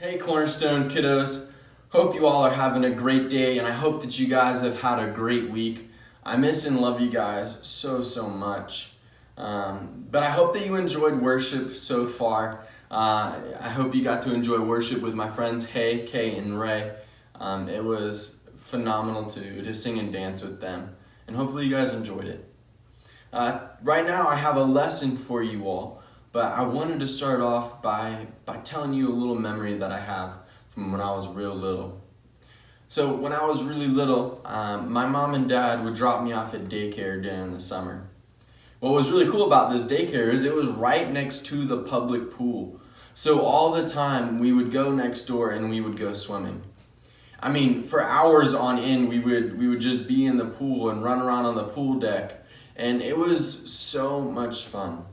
Hey Cornerstone kiddos, hope you all are having a great day and I hope that you guys have had a great week. I miss and love you guys so much. But I hope that you enjoyed worship so far. I hope you got to enjoy worship with my friends Hey, Kay, and Ray. It was phenomenal to sing and dance with them and hopefully you guys enjoyed it. Right now I have a lesson for you all. But I wanted to start off by telling you a little memory that I have from when I was real little. So when I was really little, my mom and dad would drop me off at daycare during the summer. What was really cool about this daycare is it was right next to the public pool. So all the time we would go next door and we would go swimming. I mean, for hours on end, we would just be in the pool and run around on the pool deck. And it was so much fun.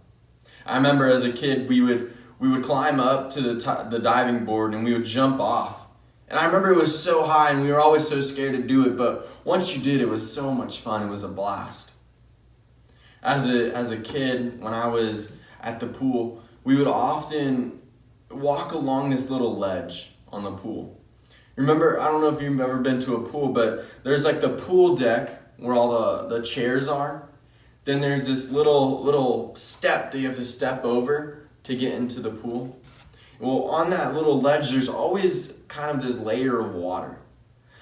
I remember as a kid, we would climb up to the diving board and we would jump off. And I remember it was so high and we were always so scared to do it, but once you did, it was so much fun. It was a blast. As a kid, when I was at the pool, we would often walk along this little ledge on the pool. Remember, I don't know if you've ever been to a pool, but there's like the pool deck where all the chairs are. Then there's this little step that you have to step over to get into the pool. Well, on that little ledge, there's always kind of this layer of water.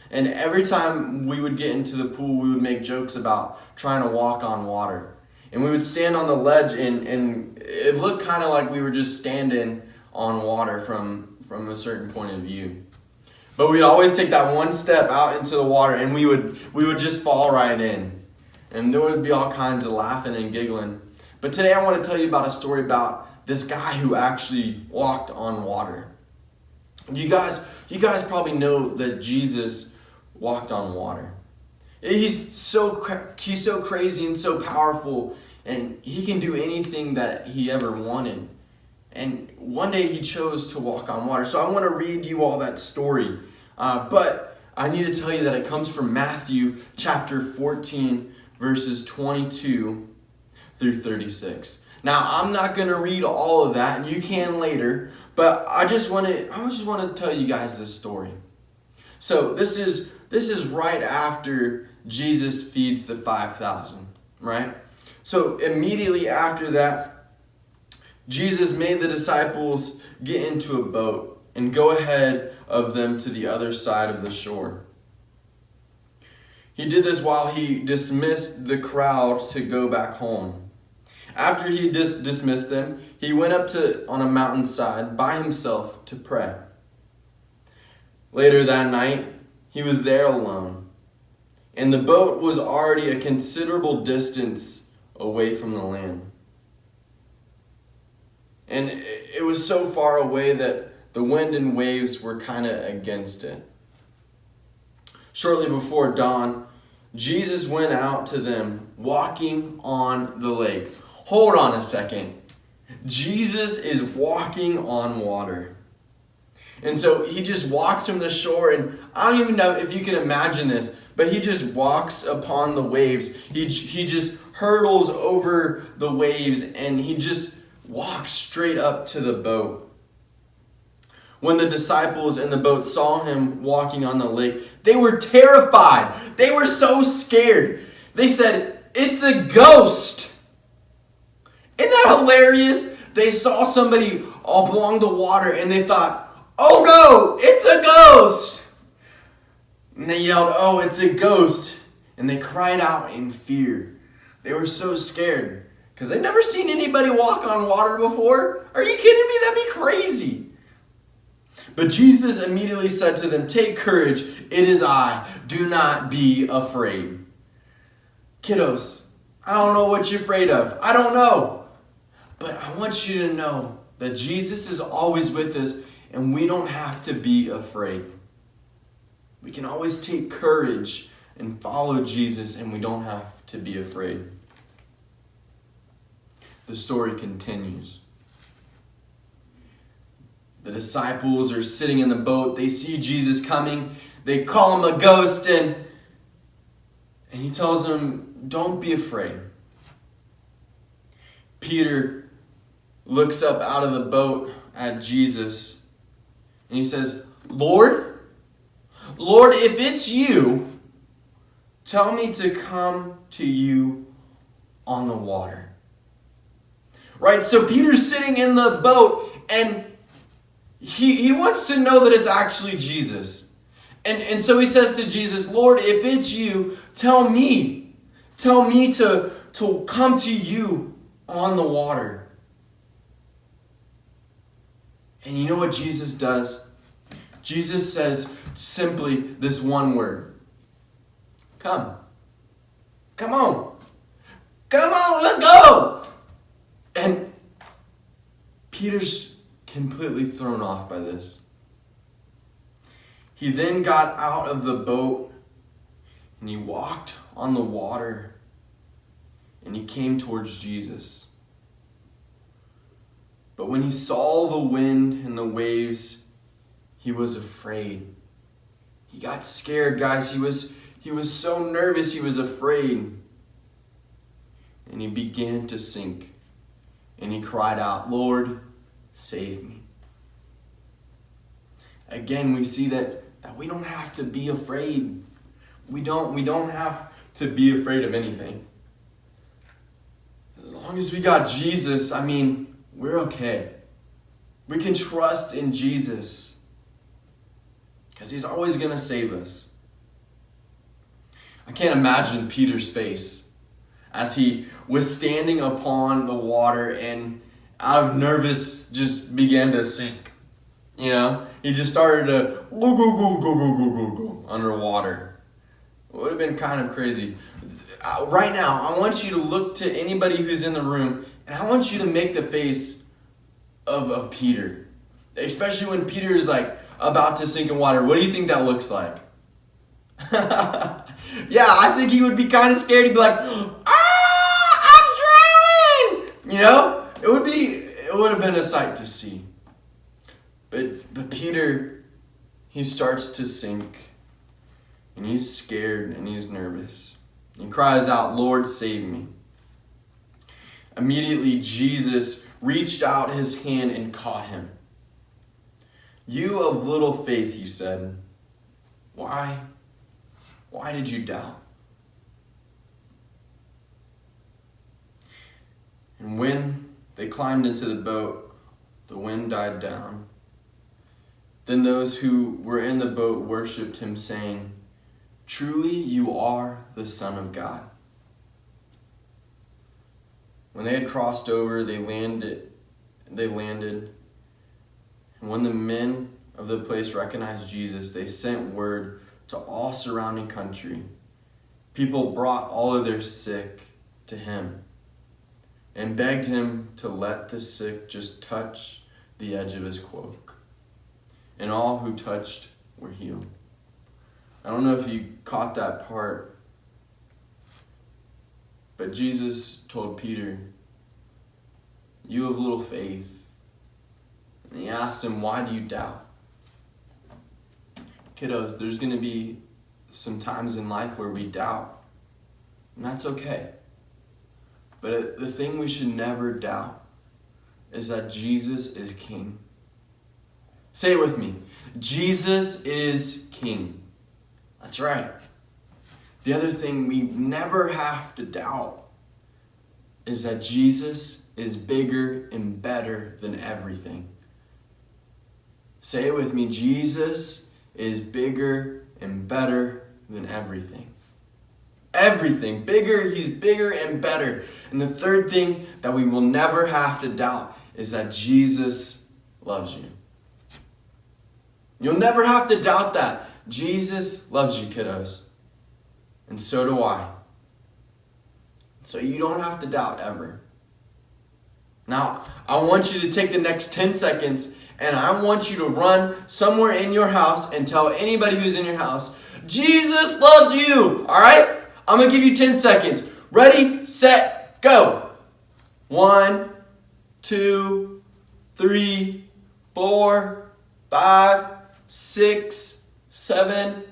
And every time we would get into the pool, we would make jokes about trying to walk on water. And we would stand on the ledge and it looked kind of like we were just standing on water from a certain point of view. But we'd always take that one step out into the water and we would just fall right in. And there would be all kinds of laughing and giggling. But today I want to tell you about a story about this guy who actually walked on water. You guys probably know that Jesus walked on water. He's so crazy and so powerful, and he can do anything that he ever wanted. And one day he chose to walk on water. So I want to read you all that story. But I need to tell you that it comes from Matthew chapter 14, verses 22 through 36. Now, I'm not going to read all of that, and you can later, but I just want to tell you guys this story. So this is right after Jesus feeds the 5,000, right? So immediately after that, Jesus made the disciples get into a boat and go ahead of them to the other side of the shore. He did this while he dismissed the crowd to go back home. After he dismissed them, he went up on a mountainside by himself to pray. Later that night, he was there alone, and the boat was already a considerable distance away from the land. And it was so far away that the wind and waves were kind of against it. Shortly before dawn, Jesus went out to them walking on the lake. Hold on a second. Jesus is walking on water. And so he just walks from the shore, and I don't even know if you can imagine this, but he just walks upon the waves. He just hurdles over the waves, and he just walks straight up to the boat. When the disciples in the boat saw him walking on the lake, they were terrified. They were so scared. They said, "It's a ghost." Isn't that hilarious? They saw somebody all along the water and they thought, "Oh no, it's a ghost." And they yelled, "Oh, it's a ghost." And they cried out in fear. They were so scared because they'd never seen anybody walk on water before. Are you kidding me? That'd be crazy. But Jesus immediately said to them, "Take courage, it is I. Do not be afraid." Kiddos, I don't know what you're afraid of. I don't know. But I want you to know that Jesus is always with us and we don't have to be afraid. We can always take courage and follow Jesus and we don't have to be afraid. The story continues. The disciples are sitting in the boat. They see Jesus coming. They call him a ghost and he tells them, "Don't be afraid." Peter looks up out of the boat at Jesus And he says, Lord, if it's you, tell me to come to you on the water. Right? So Peter's sitting in the boat, and he wants to know that it's actually Jesus. And so he says to Jesus, Lord, if it's you, tell me to come to you on the water. And you know what Jesus does? Jesus says simply this one word. Come. Come on. Come on, let's go. And Peter's completely thrown off by this. He then got out of the boat and he walked on the water and he came towards Jesus. But when he saw the wind and the waves, he was afraid. He got scared, guys. He was so nervous, he was afraid. And he began to sink. And he cried out, Lord, save me. Again, we see that we don't have to be afraid. We don't have to be afraid of anything. As long as we got Jesus, we're okay. We can trust in Jesus because he's always going to save us. I can't imagine Peter's face as he was standing upon the water and out of nervous just began to sink. He just started to go underwater. It would have been kind of crazy. Right now, I want you to look to anybody who's in the room, and I want you to make the face of Peter. Especially when Peter is about to sink in water. What do you think that looks like? Yeah, I think he would be kind of scared. He'd be like, I'm drowning! It would have been a sight to see. But Peter, he starts to sink, and he's scared and he's nervous. He cries out, Lord, save me. Immediately, Jesus reached out his hand and caught him. You of little faith, he said, why did you doubt? And when they climbed into the boat, the wind died down. Then those who were in the boat worshipped him, saying, Truly you are the Son of God. When they had crossed over, they landed. And when the men of the place recognized Jesus, they sent word to all surrounding country. People brought all of their sick to him and begged him to let the sick just touch the edge of his cloak. And all who touched were healed. I don't know if you caught that part, but Jesus told Peter, you have little faith. And he asked him, why do you doubt? Kiddos, there's going to be some times in life where we doubt, and that's okay. But the thing we should never doubt is that Jesus is King. Say it with me. Jesus is King. That's right. The other thing we never have to doubt is that Jesus is bigger and better than everything. Say it with me. Jesus is bigger and better than everything. Everything. Bigger. He's bigger and better. And the third thing that we will never have to doubt is that Jesus loves you. You'll never have to doubt that. Jesus loves you, kiddos. And so do I. So you don't have to doubt ever. Now, I want you to take the next 10 seconds and I want you to run somewhere in your house and tell anybody who's in your house, Jesus loves you. All right? I'm going to give you 10 seconds. Ready, set, go. 1, 2, 3, 4, 5, 6, 7,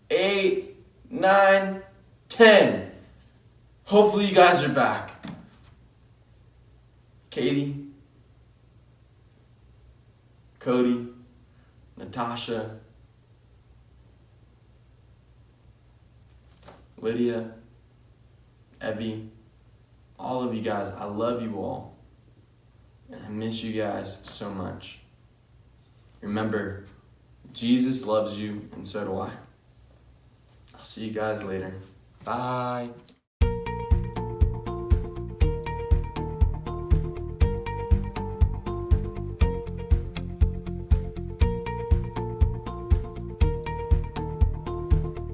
8, 9, 10. Hopefully you guys are back. Katie, Cody, Natasha. Natasha, Lydia, Evie, all of you guys, I love you all. And I miss you guys so much. Remember, Jesus loves you, and so do I. I'll see you guys later. Bye.